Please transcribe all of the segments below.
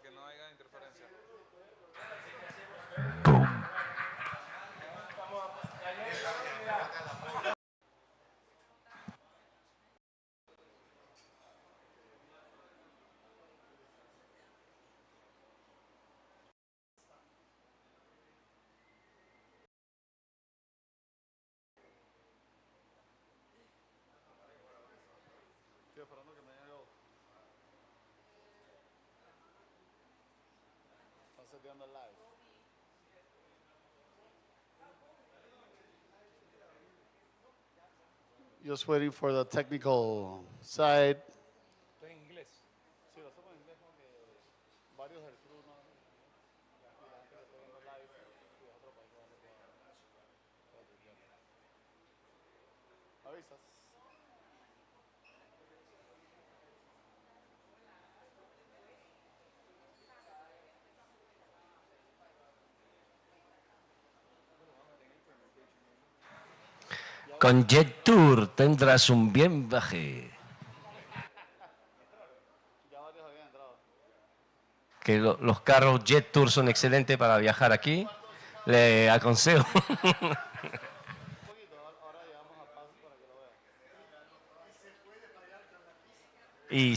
que no haya interferencia. Estoy esperando que me llegue. Está seteando el live. Just waiting for the technical side. Estoy en inglés. Sí, lo hacemos en inglés porque varios del crew no. La gente que está viendo live y de otro país no puede tuitear. Avisas. Con Jet Tour tendrás un bien viaje. Ya varios habían entrado. Que los carros Jet Tour son excelentes para viajar aquí. Le aconsejo. Un poquito, ahora llegamos a paso para que lo vean. Y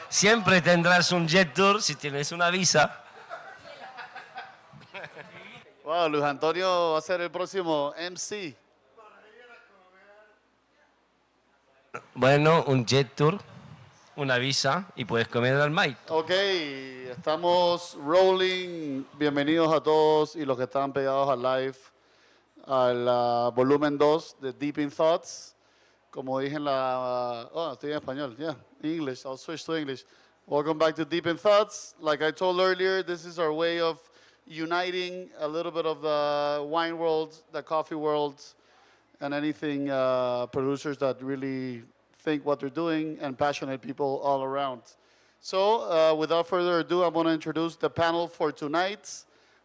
siempre tendrás un Jet Tour si tienes una visa. Wow, Luis Antonio va a ser el próximo MC. Bueno, un Jet Tour, una visa y puedes comer al mic. Ok, estamos rolling. Bienvenidos a todos y los que están pegados al live, al volumen 2 de Deep in Thoughts. Como dije en la... oh, estoy en español, yeah, English, I'll switch to English. Welcome back to Deep in Thoughts. Like I told earlier, this is our way of uniting a little bit of the wine world, the coffee world, and anything producers that really think what they're doing and passionate people all around. So without further ado, I'm going to introduce the panel for tonight.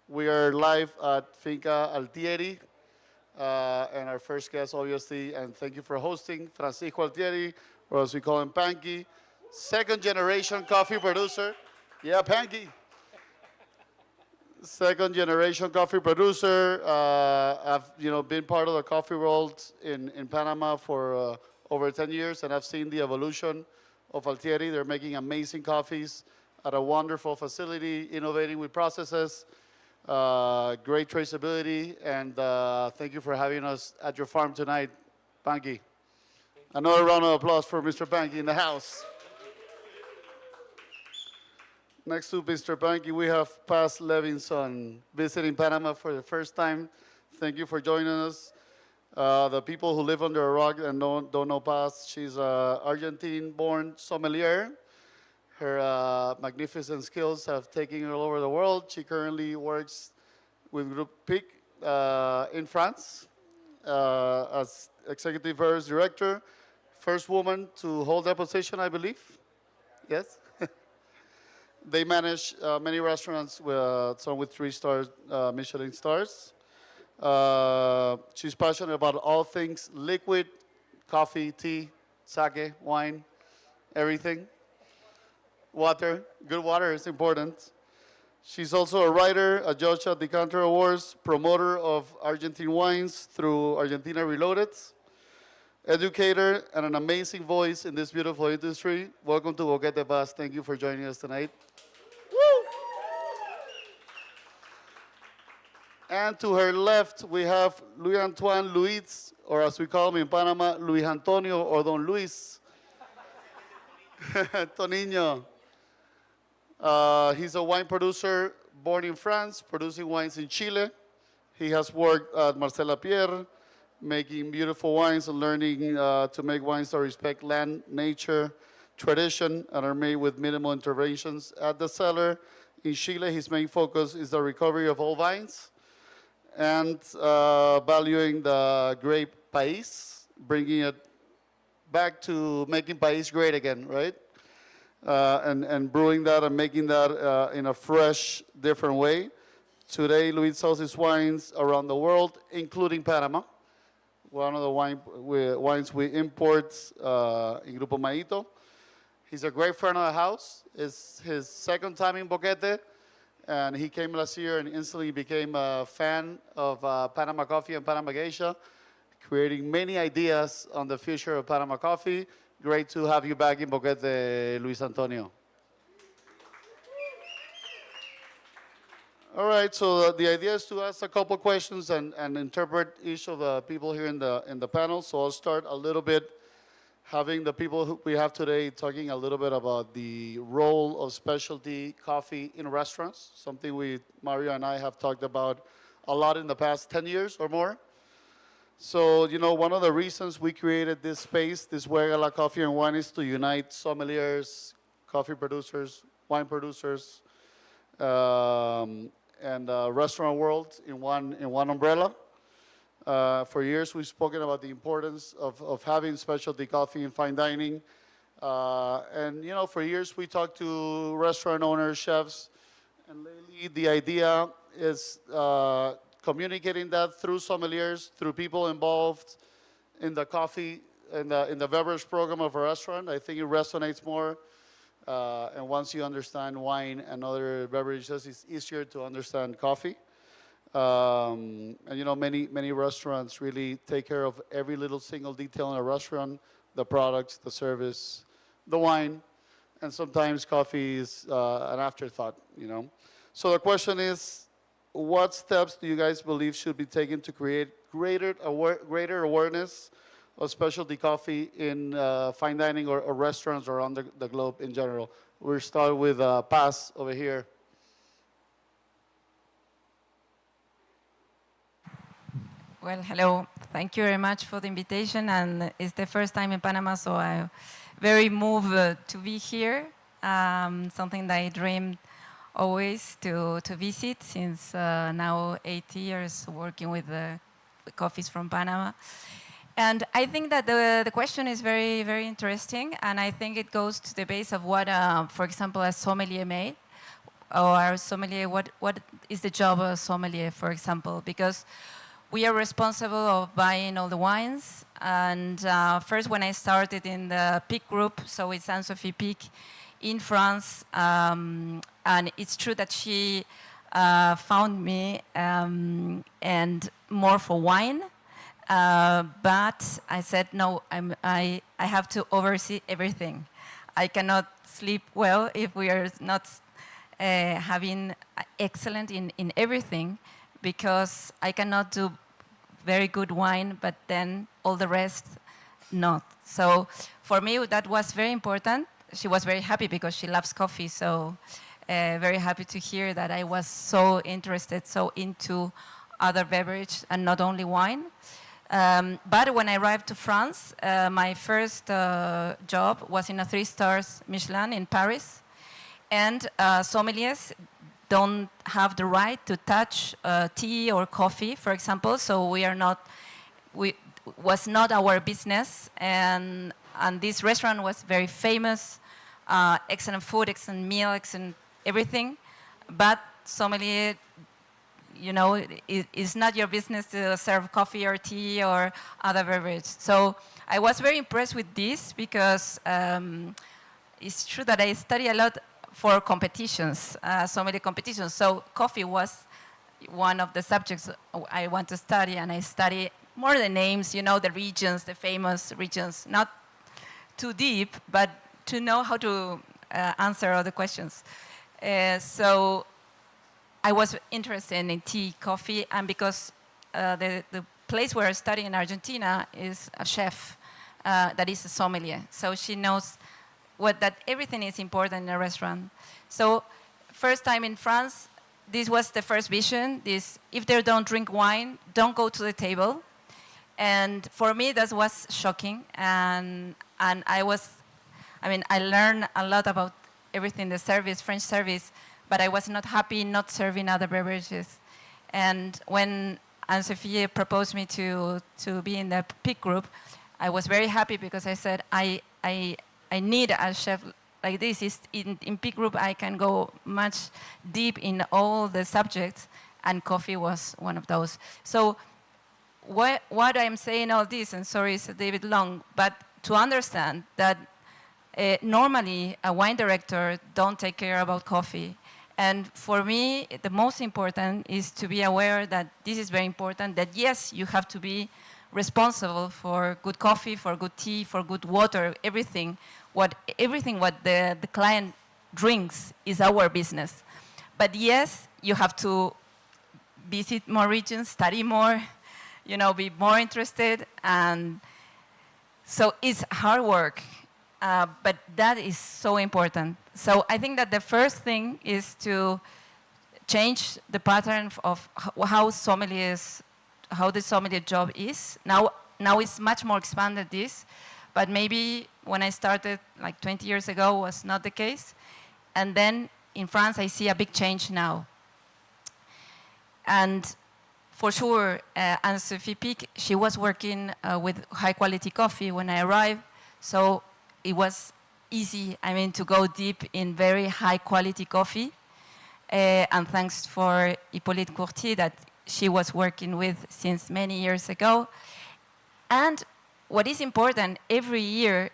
We are live at Finca Altieri. And our first guest, obviously, and thank you for hosting, Francisco Altieri, or as we call him, Panky, second generation coffee producer. Yeah, Panky. Second generation coffee producer. I've been part of the coffee world in Panama for over 10 years, and I've seen the evolution of Altieri. They're making amazing coffees at a wonderful facility, innovating with processes, great traceability, and thank you for having us at your farm tonight, Panky. Another round of applause for Mr. Panky in the house. Next to Mr. Panky, we have Paz Levinson visiting Panama for the first time. Thank you for joining us. The people who live under a rock and don't know Paz, she's an Argentine-born sommelier. Her magnificent skills have taken her all over the world. She currently works with Group PIC in France as Executive Vice Director. First woman to hold that position, I believe. Yes? They manage many restaurants, some with 3-star Michelin stars. She's passionate about all things liquid, coffee, tea, sake, wine, everything. Water, good water is important. She's also a writer, a judge at the Decanter Awards, promoter of Argentine wines through Argentina Reloaded, educator, and an amazing voice in this beautiful industry. Welcome to Boquete Paz. Thank you for joining us tonight. Woo! And to her left, we have Luis Antoine Luis, or as we call him in Panama, Luis Antonio or Don Luis. Toniño. He's a wine producer born in France, producing wines in Chile. He has worked at Marcella Pierre, making beautiful wines and learning to make wines that respect land, nature, tradition, and are made with minimal interventions. At the cellar in Chile, his main focus is the recovery of old vines and valuing the grape país, bringing it back to making país great again, right? And brewing that and making that in a fresh, different way. Today, Luis sells his wines around the world, including Panama. One of the wines we import in Grupo Maito. He's a great friend of the house. It's his second time in Boquete, and he came last year and instantly became a fan of Panama coffee and Panama geisha, creating many ideas on the future of Panama coffee. Great to have you back in Boquete, Luis Antonio. All right, so the idea is to ask a couple questions and interpret each of the people here in the panel. So I'll start a little bit having the people who we have today talking a little bit about the role of specialty coffee in restaurants, something Mario and I have talked about a lot in the past 10 years or more. So, you know, one of the reasons we created this space, this WEGALA Coffee and Wine, is to unite sommeliers, coffee producers, wine producers, and restaurant world in one umbrella. For years, we've spoken about the importance of having specialty coffee in fine dining. And, you know, for years, we talked to restaurant owners, chefs, and lately the idea is communicating that through sommeliers, through people involved in the coffee, in the beverage program of a restaurant. I think it resonates more. And once you understand wine and other beverages, it's easier to understand coffee. And you know, many restaurants really take care of every little single detail in a restaurant, the products, the service, the wine, and sometimes coffee is an afterthought, you know. So the question is, what steps do you guys believe should be taken to create greater awareness of specialty coffee in fine dining or restaurants around the globe in general? We'll start with Paz over here. Well, hello. Thank you very much for the invitation. And it's the first time in Panama, so I'm very moved to be here. Something that I dreamed always to visit since now 8 years working with the coffees from Panama. And I think that the question is very, very interesting, and I think it goes to the base of what, for example, a sommelier made, or a sommelier, what is the job of a sommelier, for example, because we are responsible of buying all the wines, and first when I started in the Pic group, so it's Anne-Sophie Pic in France, and it's true that she found me and more for wine. But I said, no, I have to oversee everything. I cannot sleep well if we are not having excellent in everything, because I cannot do very good wine, but then all the rest not. So for me, that was very important. She was very happy because she loves coffee, so very happy to hear that I was so interested, so into other beverage and not only wine. But when I arrived to France, my first job was in a 3-star Michelin in Paris. And sommeliers don't have the right to touch tea or coffee, for example. So was not our business. And this restaurant was very famous, excellent food, excellent meal, excellent everything. But sommelier, you know, it's not your business to serve coffee or tea or other beverage. So I was very impressed with this because it's true that I study a lot for competitions, sommelier competitions. So coffee was one of the subjects I want to study, and I study more the names, you know, the regions, the famous regions, not too deep, but to know how to answer all the questions. So I was interested in tea, coffee, and because the place where I study in Argentina is a chef that is a sommelier. So she knows that everything is important in a restaurant. So first time in France, this was the first vision, this, if they don't drink wine, don't go to the table. And for me, that was shocking. And I learned a lot about everything, the service, French service, but I was not happy not serving other beverages. And when Anne-Sophie proposed me to be in the Pic group, I was very happy because I said, I need a chef like this. In Pic group, I can go much deep in all the subjects, and coffee was one of those. So what I'm saying all this, and sorry it's a bit long, but to understand that Normally, a wine director don't take care about coffee. And for me, the most important is to be aware that this is very important, that yes, you have to be responsible for good coffee, for good tea, for good water, everything. Everything what the client drinks is our business. But yes, you have to visit more regions, study more, you know, be more interested. And so it's hard work. But that is so important. So I think that the first thing is to change the pattern of how the sommelier job is. Now it's much more expanded this, but maybe when I started like 20 years ago was not the case. And then in France I see a big change now. And for sure, Anne-Sophie Pic, she was working with high quality coffee when I arrived. So it was easy, I mean, to go deep in very high quality coffee. And thanks for Hippolyte Courtier that she was working with since many years ago. And what is important, every year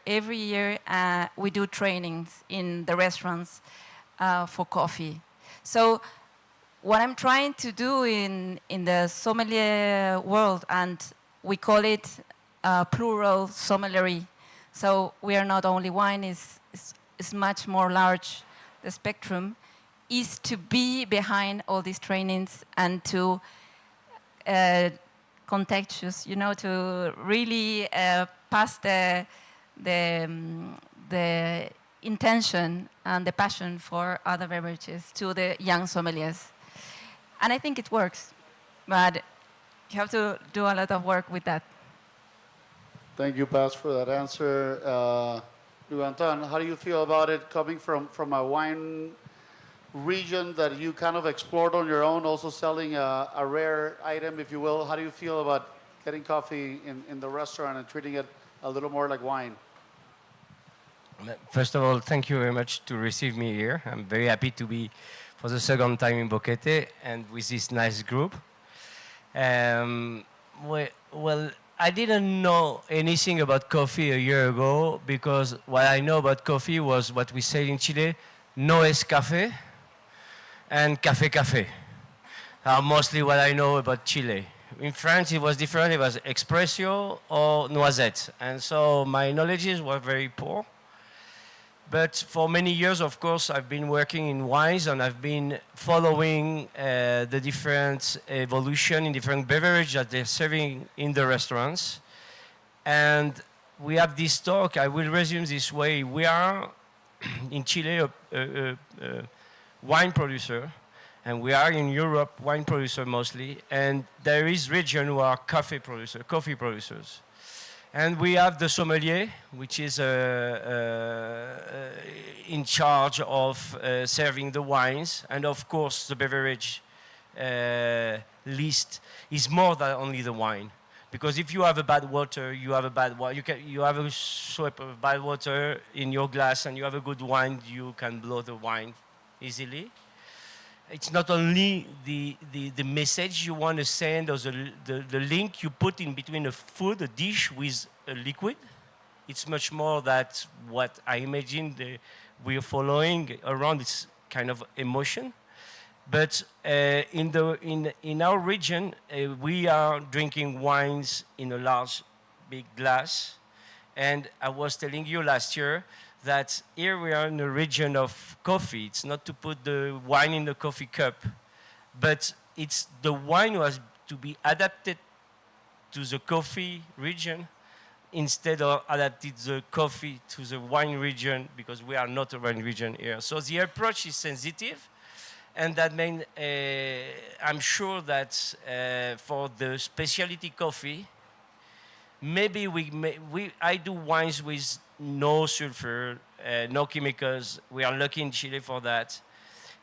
we do trainings in the restaurants for coffee. So what I'm trying to do in the sommelier world, and we call it plural sommelier. So we are not only wine, is much more large, the spectrum, is to be behind all these trainings and to contagious, you know, to really pass the intention and the passion for other beverages to the young sommeliers. And I think it works, but you have to do a lot of work with that. Thank you, Paz, for that answer. Anton, how do you feel about it coming from a wine region that you kind of explored on your own, also selling a rare item, if you will? How do you feel about getting coffee in the restaurant and treating it a little more like wine? First of all, thank you very much to receive me here. I'm very happy to be for the second time in Boquete and with this nice group. Well, I didn't know anything about coffee a year ago because what I know about coffee was what we say in Chile, no es café and café. Mostly what I know about Chile. In France it was different, it was espresso or noisette. And so my knowledges were very poor. But for many years, of course, I've been working in wines and I've been following the different evolution in different beverages that they're serving in the restaurants. And we have this talk, I will resume this way. We are in Chile a wine producer, and we are in Europe wine producer mostly, and there is region who are coffee producers. And we have the sommelier, which is in charge of serving the wines. And of course, the beverage list is more than only the wine. Because if you have a bad water, you have a bad wine. You have a swipe of bad water in your glass and you have a good wine, you can blow the wine easily. It's not only the message you want to send or the link you put in between a food, a dish with a liquid. It's much more that what I imagine we're following around this kind of emotion. But in our region, we are drinking wines in a large, big glass. And I was telling you last year that here we are in a region of coffee. It's not to put the wine in the coffee cup, but it's the wine who has to be adapted to the coffee region instead of adapted the coffee to the wine region, because we are not a wine region here. So the approach is sensitive, and that means I'm sure that for the specialty coffee, maybe I do wines with no sulfur, no chemicals. We are lucky in Chile for that.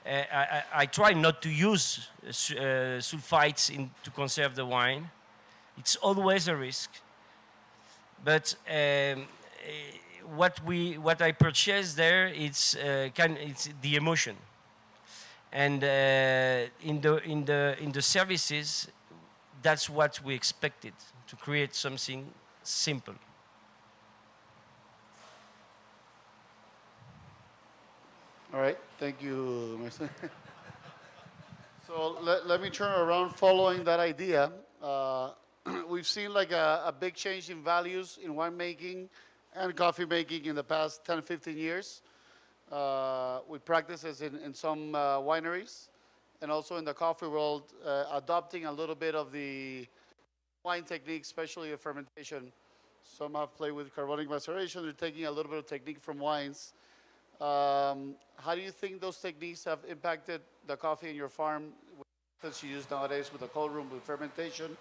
I try not to use sulfites to conserve the wine. It's always a risk. But what I purchase there, it's the emotion. And in the services, that's what we expected, to create something simple. All right, thank you, Marcel. So let me turn around following that idea. We've seen like a big change in values in winemaking and coffee making in the past 10, 15 years. With practices in some wineries and also in the coffee world, adopting a little bit of the wine technique, especially the fermentation. Some have played with carbonic maceration. They're taking a little bit of technique from wines. How do you think those techniques have impacted the coffee in your farm that you use nowadays with the cold room, with fermentation?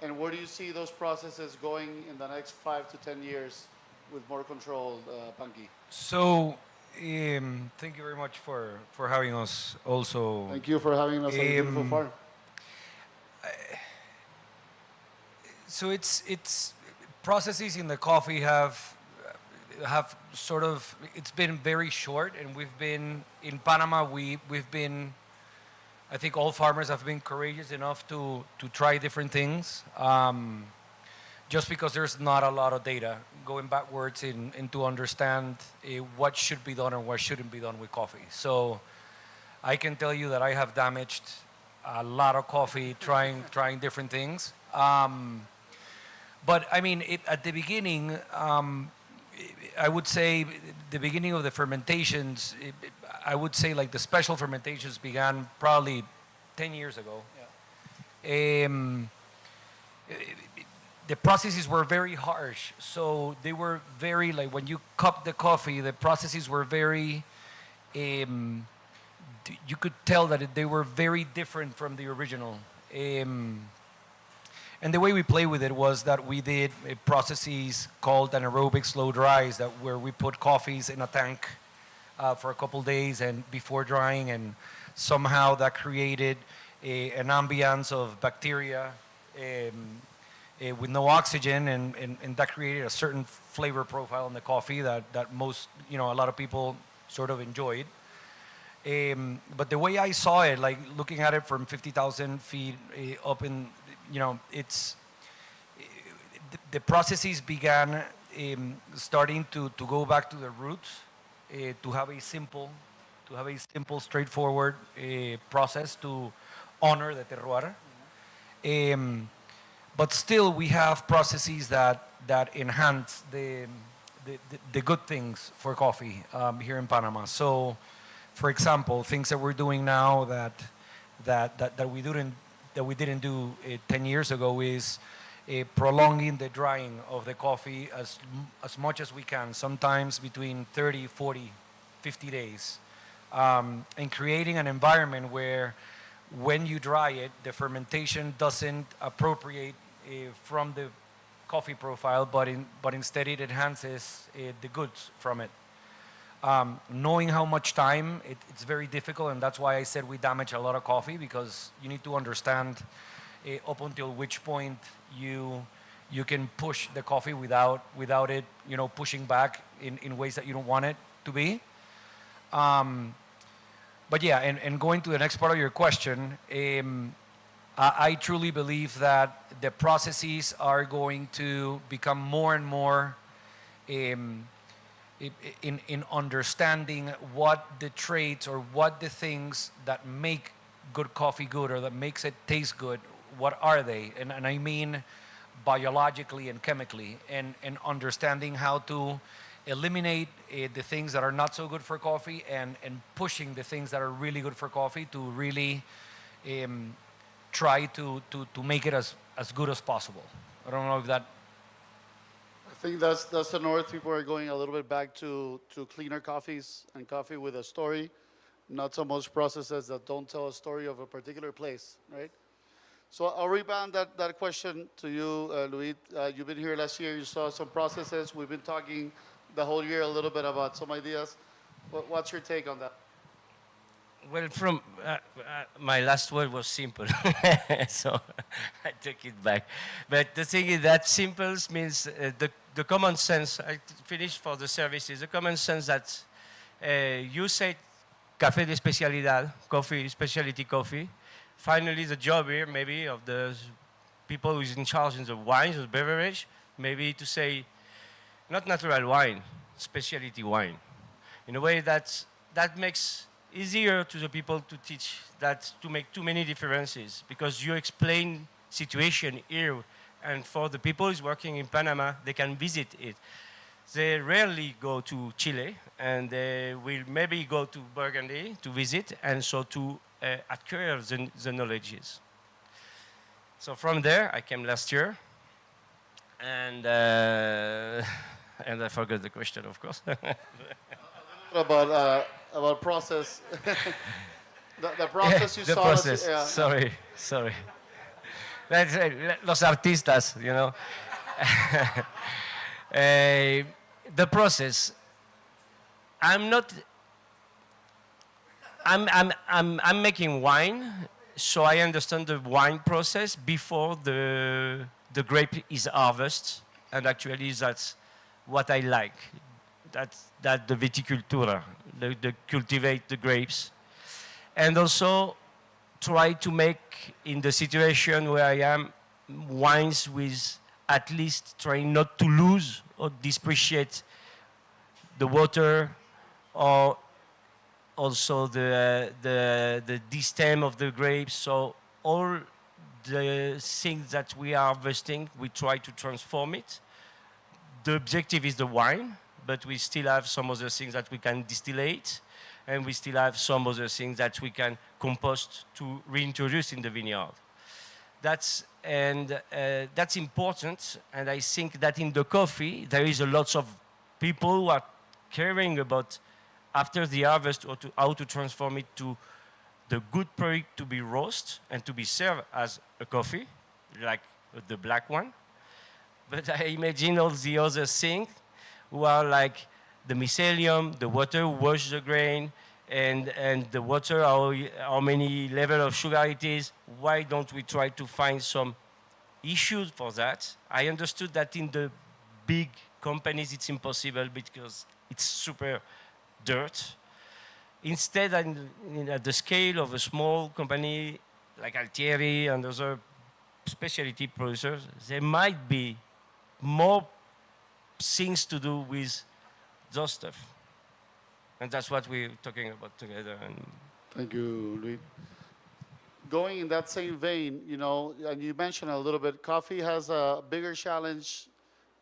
And where do you see those processes going in the next 5 to 10 years with more control, Panky? So, thank you very much for having us also. Thank you for having us on the beautiful farm. So it's processes in the coffee have sort of, it's been very short, and we've been in Panama, we've been, I think all farmers have been courageous enough to try different things, just because there's not a lot of data going backwards in to understand what should be done and what shouldn't be done with coffee. So I can tell you that I have damaged a lot of coffee trying different things. But I mean, at the beginning, I would say the beginning of the fermentations, I would say like the special fermentations began probably 10 years ago. Yeah. The processes were very harsh, so they were very, like when you cup the coffee, the processes were very, you could tell that they were very different from the original. And the way we play with it was that we did processes called anaerobic slow dries, where we put coffees in a tank for a couple days and before drying, and somehow that created an ambience of bacteria with no oxygen, and that created a certain flavor profile in the coffee that most, a lot of people sort of enjoyed. But the way I saw it, like looking at it from 50,000 feet up in, it's the processes began starting to go back to the roots, to have a simple, straightforward process to honor the terroir. But still, we have processes that enhance the good things for coffee here in Panama. So, for example, things that we're doing now that we didn't do 10 years ago is prolonging the drying of the coffee as much as we can, sometimes between 30, 40, 50 days, and creating an environment where when you dry it, the fermentation doesn't appropriate from the coffee profile, but instead it enhances the goods from it. Knowing how much time, it's very difficult, and that's why I said we damage a lot of coffee, because you need to understand up until which point you can push the coffee without it, pushing back in ways that you don't want it to be. But yeah, and going to the next part of your question, I truly believe that the processes are going to become more and more in understanding what the traits or what the things that make good coffee good or that makes it taste good, what are they? And I mean biologically and chemically, and understanding how to eliminate the things that are not so good for coffee, and pushing the things that are really good for coffee to really try to make it as good as possible. I don't know if that... I think that's the north. People are going a little bit back to cleaner coffees and coffee with a story, not so much processes that don't tell a story of a particular place, right? So I'll rebound that question to you, Luis. You've been here last year. You saw some processes. We've been talking the whole year a little bit about some ideas. What's your take on that? Well, from my last word was simple, so I take it back. But the thing is that simple means the common sense. I finished for the services. The common sense that you say café de especialidad, coffee, specialty coffee. Finally, the job here, maybe of the people who's in charge in the wines, the beverage, maybe to say not natural wine, specialty wine. In a way, that's that makes easier to the people to teach that to make too many differences because you explain situation here, and for the people who's working in Panama, they can visit it. They rarely go to Chile, and they will maybe go to Burgundy to visit, and so to acquire the knowledges. So from there, I came last year, and and I forgot the question, of course. About process. the process you The saw. process. Sorry. That's los artistas, you know. The process. I'm making wine, so I understand the wine process before the grape is harvested, and actually that's what I like. That the viticultura, the cultivate the grapes, and also try to make in the situation where I am wines with at least trying not to lose or depreciate the water, or also the stem of the grapes. So all the things that we are harvesting, we try to transform it. The objective is the wine, but we still have some other things that we can distillate, and we still have some other things that we can compost to reintroduce in the vineyard. That's important, and I think that in the coffee, there is a lot of people who are caring about after the harvest or how to transform it to the good product to be roasted and to be served as a coffee, like the black one. But I imagine all the other things who are like the mycelium, the water wash the grain, and the water, how many level of sugar it is. Why don't we try to find some issues for that? I understood that in the big companies it's impossible because it's super dirt. Instead, at the scale of a small company like Altieri and other specialty producers, there might be more things to do with those stuff. And that's what we're talking about together. And Thank you, Luis. Going in that same vein, you know, and you mentioned a little bit, coffee has a bigger challenge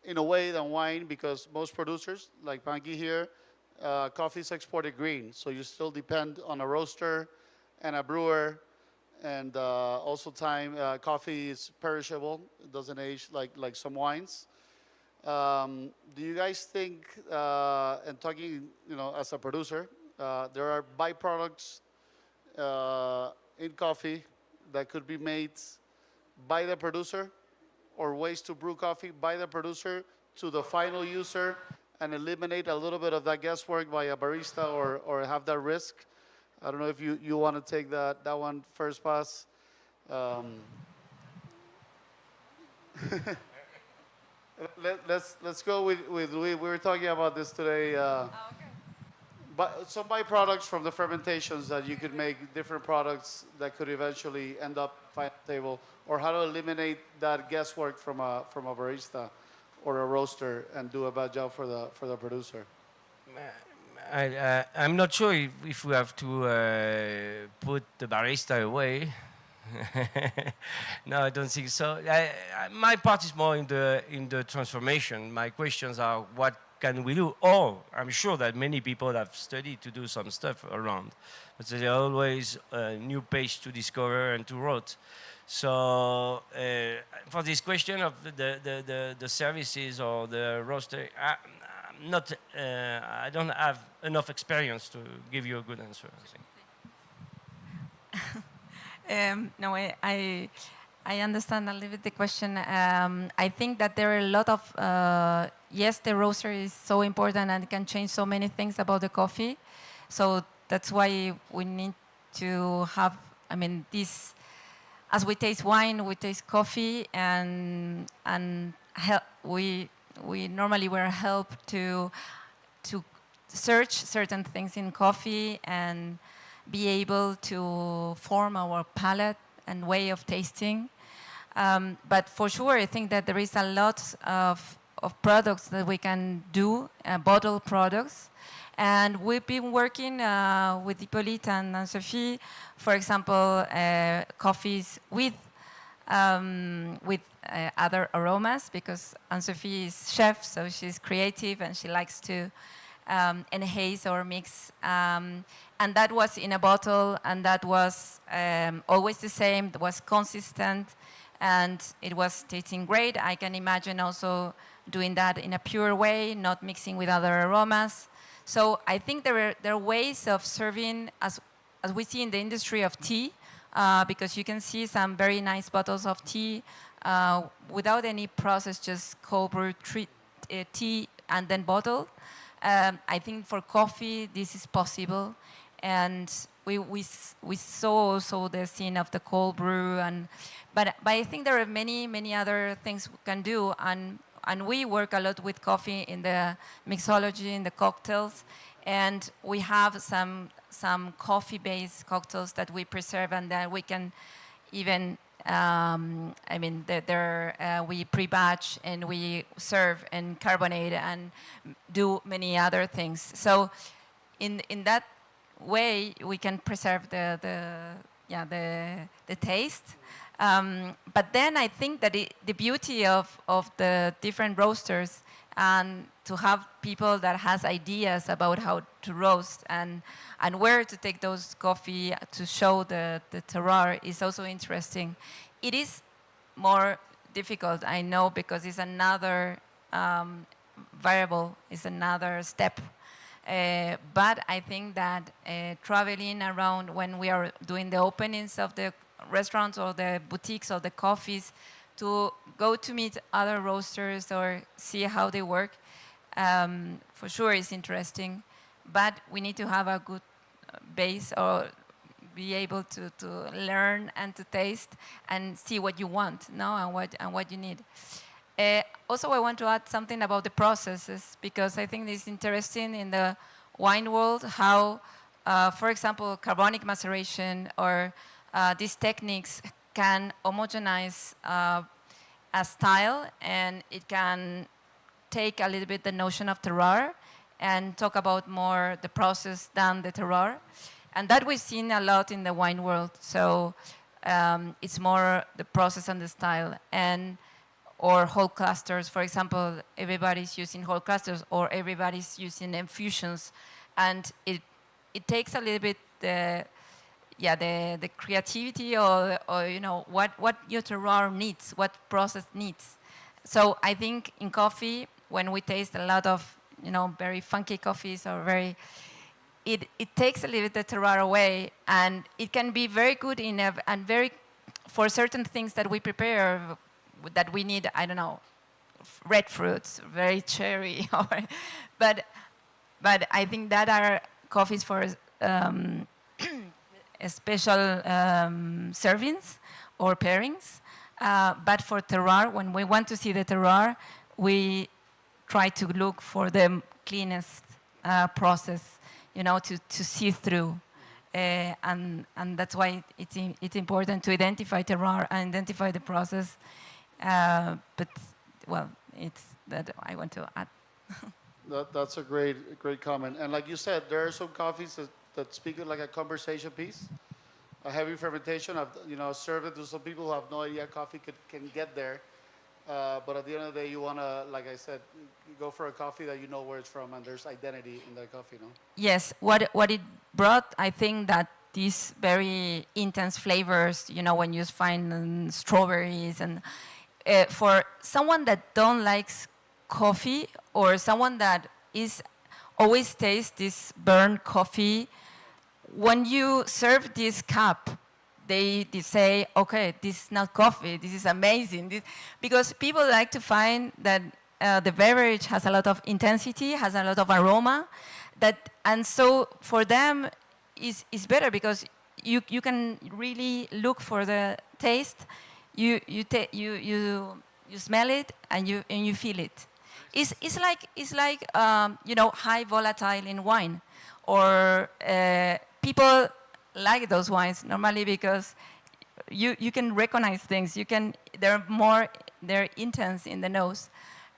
in a way than wine because most producers, like Panky here, coffee is exported green. So you still depend on a roaster and a brewer. And also coffee is perishable. It doesn't age like some wines. Do you guys think, and talking, you know, as a producer, there are byproducts in coffee that could be made by the producer, or ways to brew coffee by the producer to the final user and eliminate a little bit of that guesswork by a barista or have that risk? I don't know if you want to take that one first pass. Let's go with Louis. We were talking about this today. But some byproducts from the fermentations that you could make different products that could eventually end up at the table, or how to eliminate that guesswork from a barista or a roaster and do a bad job for the producer. I'm not sure if we have to put the barista away. No, I don't think so. My part is more in the transformation. My questions are, what can we do? Or I'm sure that many people have studied to do some stuff around, but there are always a new page to discover and to write. So for this question of the services or the roaster, I don't have enough experience to give you a good answer, I think. No, I understand a little bit the question. I think that there are a lot of, yes, the roaster is so important and can change so many things about the coffee. So that's why we need to have, this, as we taste wine, we taste coffee, and we normally were helped to search certain things in coffee and be able to form our palate and way of tasting. But for sure, I think that there is a lot of products that we can do, bottled products, And we've been working with Hippolyte and Sophie, for example, coffees with other aromas, because Anne-Sophie is chef, so she's creative and she likes to enhance or mix. And that was in a bottle, and that was always the same, it was consistent, and it was tasting great. I can imagine also doing that in a pure way, not mixing with other aromas. So I think there are ways of serving, as we see in the industry of tea, because you can see some very nice bottles of tea without any process, just cold brew tea and then bottle. I think for coffee this is possible, and we saw also the scene of the cold brew, but I think there are many other things we can do, and we work a lot with coffee in the mixology, in the cocktails, and we have some coffee-based cocktails that we preserve and that we can even, I mean, we pre-batch and we serve and carbonate and do many other things. So in that way, we can preserve the taste. But then I think that the beauty of the different roasters, and to have people that has ideas about how to roast and where to take those coffee to show the terroir is also interesting. It is more difficult, I know, because it's another variable, it's another step. But I think that traveling around when we are doing the openings of the restaurants or the boutiques or the coffees, to go to meet other roasters or see how they work, for sure is interesting. But we need to have a good base, or be able to learn and to taste and see what you want, no, and what you need. Also, I want to add something about the processes, because I think it's interesting in the wine world how, for example, carbonic maceration or these techniques can homogenize a style, and it can take a little bit the notion of terroir and talk about more the process than the terroir. And that we've seen a lot in the wine world. So it's more the process and the style. Or whole clusters, for example, everybody's using whole clusters, or everybody's using infusions. And it takes a little bit the creativity, or you know, what your terroir needs, what process needs. So I think in coffee, when we taste a lot of, you know, very funky coffees, or it takes a little bit the terroir away, and it can be very good for certain things that we prepare, that we need, I don't know, red fruits, very cherry, but I think that are coffees for special servings or pairings. But for terroir, when we want to see the terroir, we try to look for the cleanest process, you know, to see through. And that's why it's important to identify terroir and identify the process. But, well, it's that I want to add. That's a great comment. And like you said, there are some coffees that speak like a conversation piece, a heavy fermentation. I've, you know, served it to some people who have no idea coffee can get there. But at the end of the day, you want to, like I said, you go for a coffee that you know where it's from, and there's identity in that coffee, no? Yes, what it brought, I think that these very intense flavors, you know, when you find strawberries, and for someone that don't likes coffee, or someone that is always tastes this burnt coffee, when you serve this cup, they say, okay, this is not coffee, this is amazing. Because people like to find that the beverage has a lot of intensity, has a lot of aroma, and so for them is better, because you can really look for the taste, you smell it, and you feel it. It's like you know, high volatile in wine, or people like those wines normally because you can recognize things. They're intense in the nose.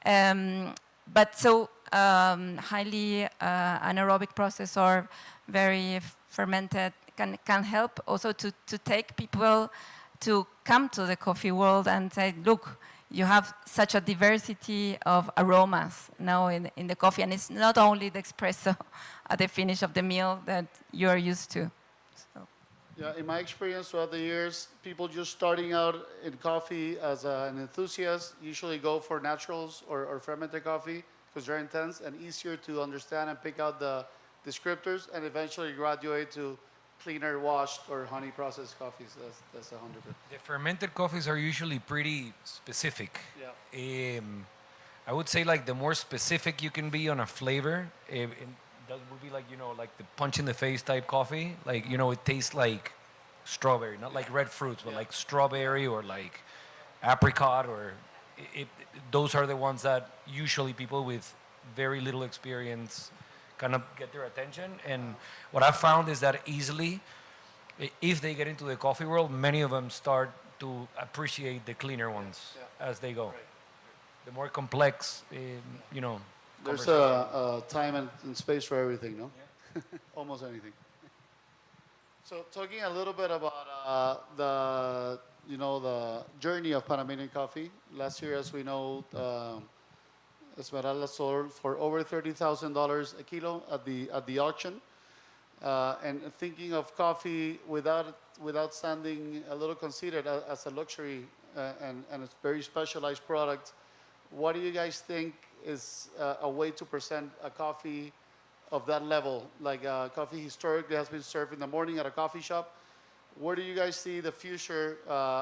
But so highly anaerobic process or very fermented can help also to take people to come to the coffee world and say, look, you have such a diversity of aromas now in the coffee, and it's not only the espresso at the finish of the meal that you're used to. So. Yeah, in my experience throughout the years, people just starting out in coffee as an enthusiast usually go for naturals or fermented coffee because they're intense and easier to understand and pick out the descriptors, and eventually graduate to cleaner, washed, or honey processed coffees. That's 100%. The fermented coffees are usually pretty specific. Yeah. I would say like the more specific you can be on a flavor, that would be like, you know, like the punch in the face type coffee. Like, you know, it tastes like strawberry, not like red fruits, but like strawberry or like apricot, or those are the ones that usually people with very little experience kind of get their attention. And what I've found is that easily, if they get into the coffee world, many of them start to appreciate the cleaner ones as they go. Right. The more complex, you know. There's a time and space for everything, no? Yeah. Almost anything. So talking a little bit about the journey of Panamanian coffee. Last year, as we know, Esmeralda sold for over $30,000 a kilo at the auction. And thinking of coffee without sounding a little conceited as a luxury and a very specialized product, what do you guys think is a way to present a coffee of that level? Like coffee historically has been served in the morning at a coffee shop. Where do you guys see the future,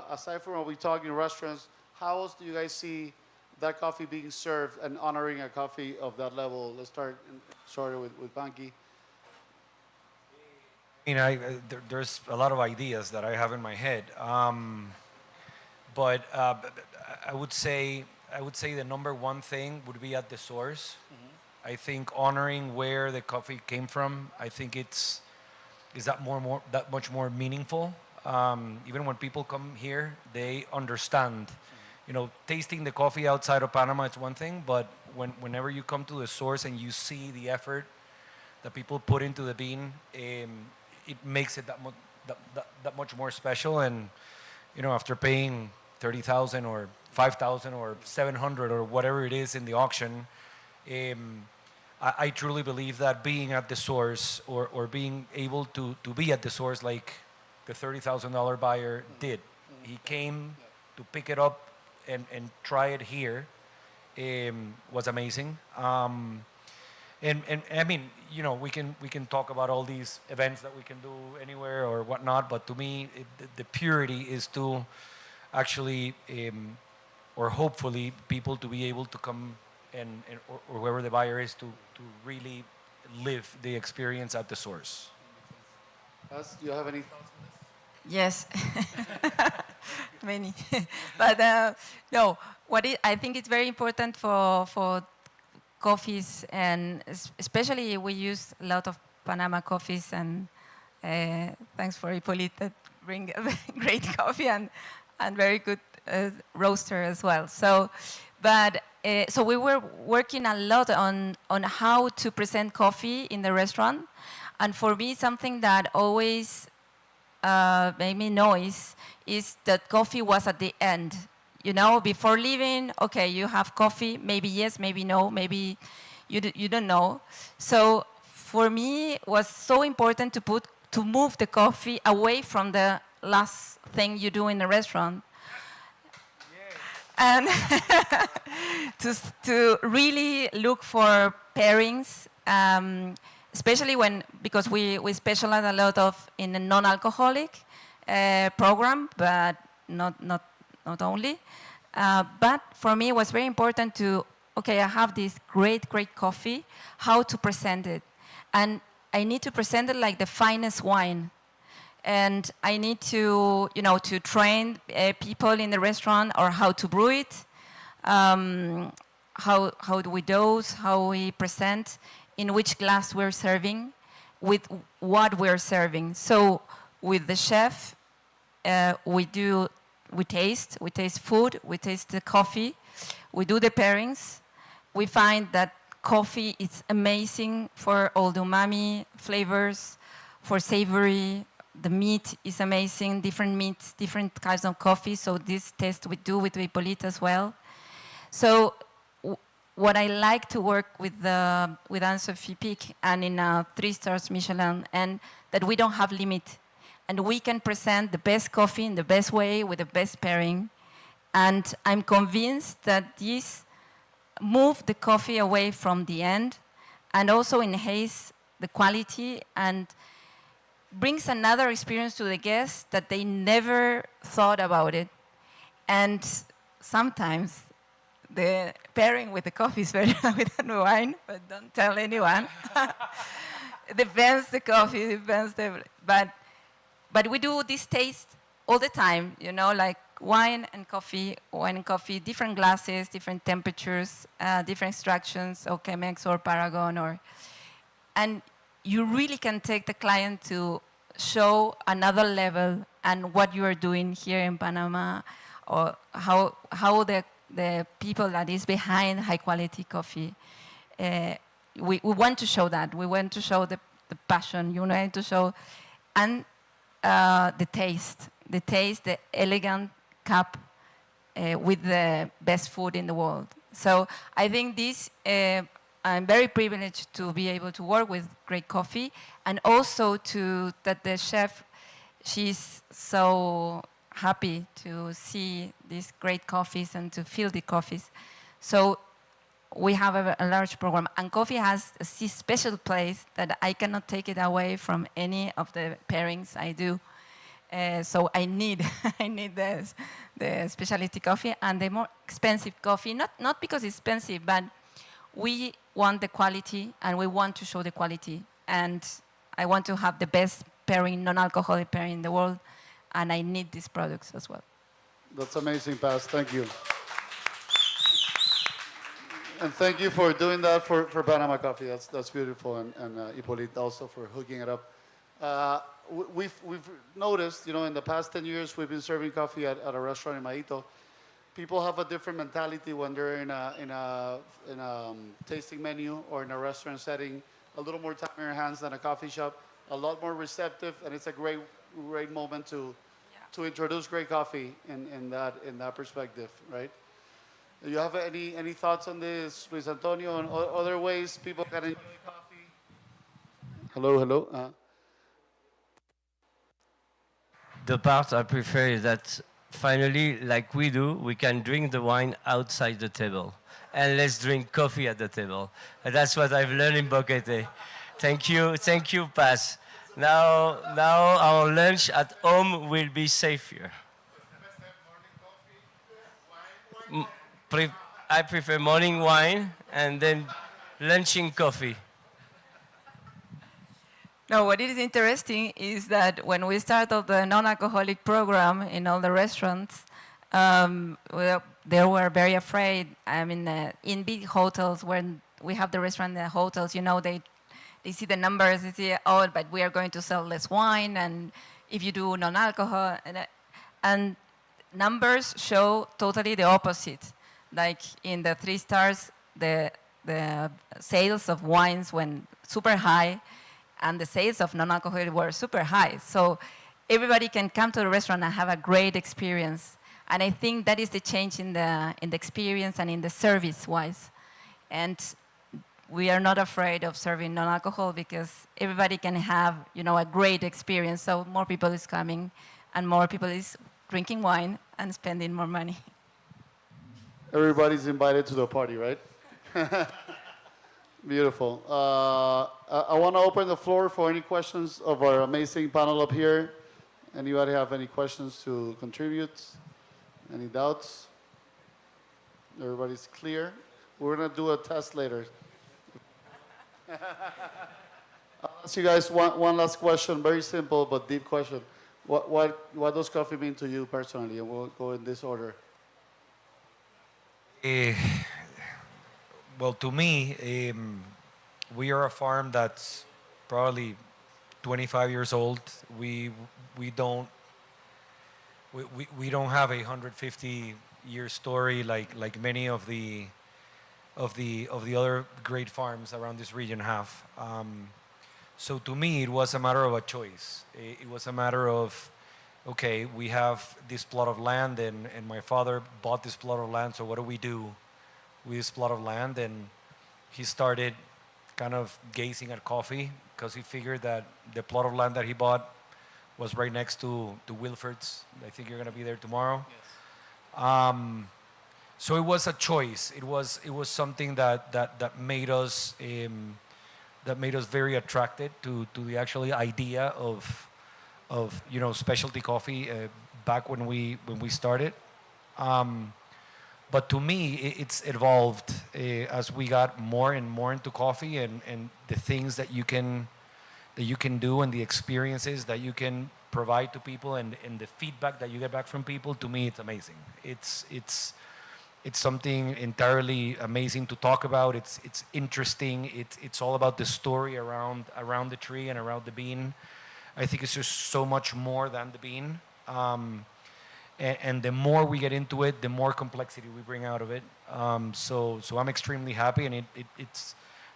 aside from what we talk in restaurants, how else do you guys see that coffee being served and honoring a coffee of that level? Let's start with Panky. You know, there's a lot of ideas that I have in my head, but I would say the number one thing would be at the source. Mm-hmm. I think honoring where the coffee came from, I think is that much more meaningful. Even when people come here, they understand. You know, tasting the coffee outside of Panama is one thing, but whenever you come to the source and you see the effort that people put into the bean, it makes it that much more special. And you know, after paying 30,000 or 5,000 or 700 or whatever it is in the auction, I truly believe that being at the source or being able to be at the source like the $30,000 buyer did. He came to pick it up and try it here, was amazing. And I mean, you know, we can talk about all these events that we can do anywhere or whatnot, but to me, the purity is to actually, or hopefully, people to be able to come or whoever the buyer is to really live the experience at the source. Do you have any thoughts on this? Yes, many. But no, I think it's very important for coffees, and especially we use a lot of Panama coffees, and thanks for Hippolyte that bring great coffee and very good roaster as well. So, but so we were working a lot on how to present coffee in the restaurant, and for me something that always made me noise is that coffee was at the end. You know, before leaving, okay, you have coffee, maybe yes, maybe no, maybe you don't know. So for me, it was so important to move the coffee away from the last thing you do in the restaurant. And to really look for pairings, especially because we specialize a lot in a non-alcoholic program, but not only. But for me, it was very important I have this great coffee, how to present it. And I need to present it like the finest wine. And I need to train people in the restaurant or how to brew it, how do we dose, how we present, in which glass we're serving, with what we're serving. So with the chef, we taste food, we taste the coffee, we do the pairings. We find that coffee is amazing for all the umami flavors, for savory. The meat is amazing, different meats, different kinds of coffee. So this test we do with Hippolyte as well. So what I like to work with Anne-Sophie Pic and in 3 stars Michelin, and that we don't have limit. And we can present the best coffee in the best way with the best pairing. And I'm convinced that this moves the coffee away from the end and also enhance the quality and brings another experience to the guests that they never thought about it. And sometimes the pairing with the coffee is better than with the wine, but don't tell anyone. It depends the coffee, depends the, but we do this taste all the time, you know, like wine and coffee, different glasses, different temperatures, different extractions, or Chemex or Paragon, and you really can take the client to show another level and what you are doing here in Panama, or how the people that is behind high quality coffee. We want to show that. We want to show the passion, you know, to show, and the taste, the elegant cup with the best food in the world. So I think this, I'm very privileged to be able to work with great coffee, and also that the chef, she's so happy to see these great coffees and to feel the coffees. So we have a large program, and coffee has a special place that I cannot take it away from any of the pairings I do. So I need the specialty coffee and the more expensive coffee, not because it's expensive, but we want the quality and we want to show the quality. And I want to have the best pairing, non-alcoholic pairing in the world, and I need these products as well. That's amazing, Paz. Thank you. And thank you for doing that for Panama Coffee. That's beautiful. And Hippolyte also for hooking it up. We've noticed, you know, in the past 10 years, we've been serving coffee at a restaurant in Maito. People have a different mentality when they're in a tasting menu or in a restaurant setting. A little more time in your hands than a coffee shop. A lot more receptive, and it's a great moment to introduce great coffee in that perspective, right? Do you have any thoughts on this, Luis Antonio, and other ways people can enjoy coffee? Hello. The part I prefer is that finally, like we do, we can drink the wine outside the table. And let's drink coffee at the table. And that's what I've learned in Boquete. Thank you, Paz. Now our lunch at home will be safer. I prefer morning wine and then lunching coffee. No, what is interesting is that when we started the non-alcoholic program in all the restaurants, they were very afraid. I mean, in big hotels, when we have the restaurant in the hotels, you know, they see the numbers, they see, oh, but we are going to sell less wine, and if you do non-alcohol, and numbers show totally the opposite. Like in the 3 stars, the sales of wines went super high, and the sales of non-alcoholic were super high. So everybody can come to the restaurant and have a great experience. And I think that is the change in the experience and in the service-wise. And we are not afraid of serving non-alcohol because everybody can have, you know, a great experience. So more people is coming, and more people is drinking wine and spending more money. Everybody's invited to the party, right? Beautiful. I want to open the floor for any questions of our amazing panel up here. Anybody have any questions to contribute? Any doubts? Everybody's clear? We're going to do a test later. I'll ask you guys one last question, very simple but deep question. What does coffee mean to you personally? And we'll go in this order. Well, to me, we are a farm that's probably 25 years old. We don't have a 150-year story like many of the of the other great farms around this region have. So to me, it was a matter of a choice. It was a matter of, okay, we have this plot of land, and my father bought this plot of land, so what do we do with this plot of land? And he started kind of gazing at coffee, because he figured that the plot of land that he bought was right next to Wilford's. I think you're going to be there tomorrow. Yes. So it was a choice. It was something that made us very attracted to the actual idea of specialty coffee back when we started. But to me, it's evolved as we got more and more into coffee, and the things that you can do, and the experiences that you can provide to people, and the feedback that you get back from people. To me, it's amazing. It's something entirely amazing to talk about. It's interesting. It's all about the story around the tree and around the bean. I think it's just so much more than the bean. And the more we get into it, the more complexity we bring out of it. So I'm extremely happy, and it's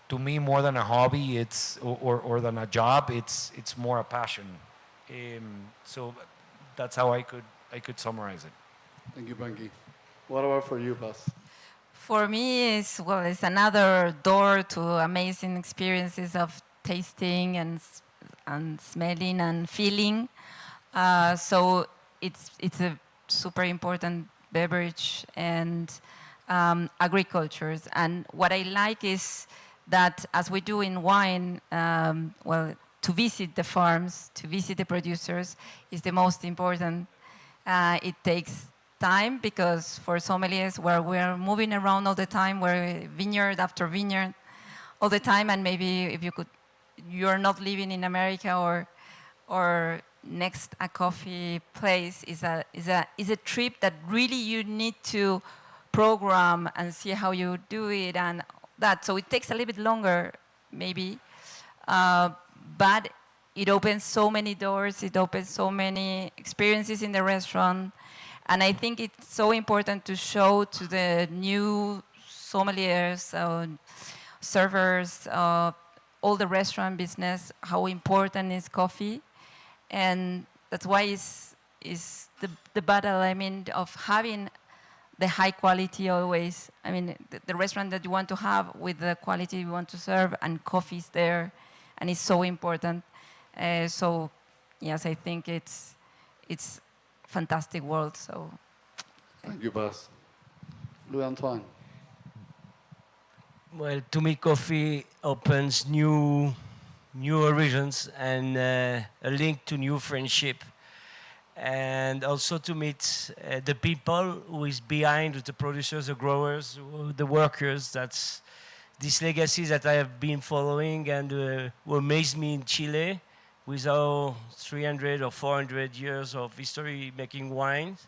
to me more than a hobby. Or than a job. It's more a passion. So that's how I could summarize it. Thank you, Banky. What about for you, Paz? For me, it's another door to amazing experiences of tasting and smelling and feeling. So it's a super important beverage and agricultures. And what I like is that, as we do in wine, to visit the farms, to visit the producers is the most important. It takes time, because for sommeliers, where we're moving around all the time, we're vineyard after vineyard all the time, and maybe you're not living in America or next a coffee place is a trip that really you need to program and see how you do it and that. So it takes a little bit longer, maybe, but it opens so many doors. It opens so many experiences in the restaurant. And I think it's so important to show to the new sommeliers, servers, all the restaurant business, how important is coffee. And that's why it's the battle, of having the high quality always. The restaurant that you want to have with the quality you want to serve, and coffee is there, and it's so important. So, yes, I think it's fantastic world. So thank you, Paz. Louis Antoine. Well, to me, coffee opens new horizons and a link to new friendship, and also to meet the people who is behind the producers, the growers, the workers. That's this legacy that I have been following, and who amazed me in Chile, with our 300 or 400 years of history making wines.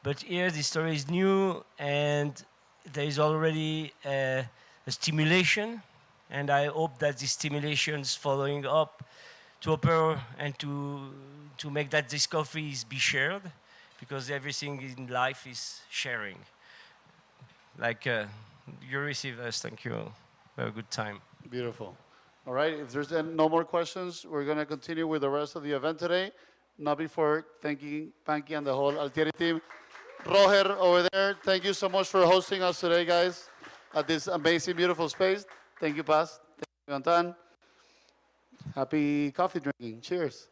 But here the story is new, and there is already a stimulation, and I hope that this stimulation is following up to open and to make that this coffee is be shared, because everything in life is sharing. Like you receive us, thank you. Have a good time. Beautiful. All right, if there's no more questions, we're going to continue with the rest of the event today. Not before thanking Panky and the whole Altieri team. Roger over there, thank you so much for hosting us today, guys, at this amazing, beautiful space. Thank you, Paz. Thank you, Anton. Happy coffee drinking. Cheers.